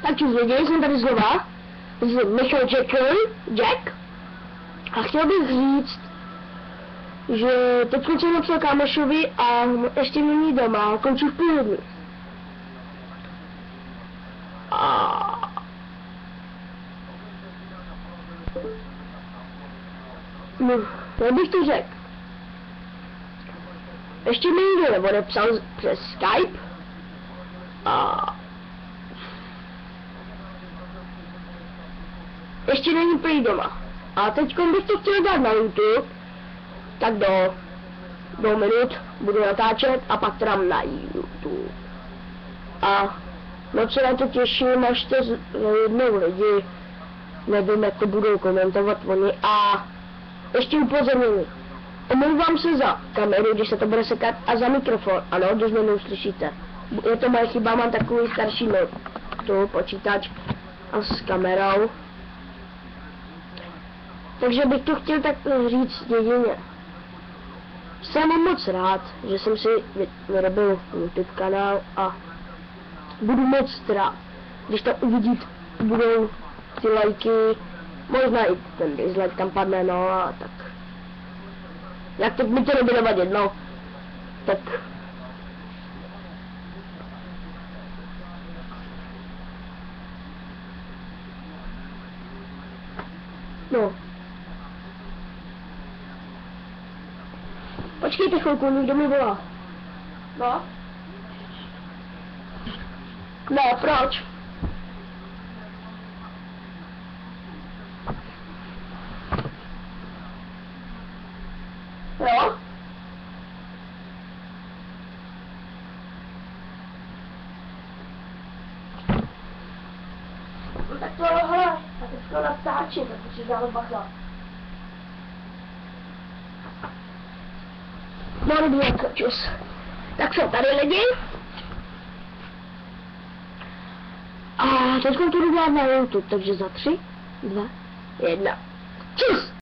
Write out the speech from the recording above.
Tak čus lidi, jsem tady znova s Michal Jack. A chtěl bych říct, že teď jsem napsal kámošovi a ještě není doma, končí v půl dny. No, jak bych to řekl? Ještě mi nikdo neodepsal přes Skype. Ještě není prý doma. A teď bych to chtěl dát na YouTube, tak do 2 minut budu natáčet a pak teda na YouTube. A moc se na to těším, až to jednou lidi, nevím, jak to budou komentovat oni. A ještě upozornění. Omlouvám se za kameru, když se to bude sekat, a za mikrofon, ano, když mě neuslyšíte. Je to moje chyba, mám takový starší počítač a s kamerou. Takže bych to chtěl tak říct jedině. Jsem moc rád, že jsem si vyrobil YouTube kanál a budu moc rád, když tam uvidíte, budou ty lajky, možná i ten dislike tam padne, no a tak. Jak to mi to nebude vadit, no, tak. No. Počkejte chvilku, někdo mi volá. No? Ne, proč? Jo? No tak to hele, a teďko natáčím, tak si dáme bacha. No dobrý, čus. Tak jsem tady lidi. A teď to jdu dělat na YouTube, takže za 3, 2, 1. Čus!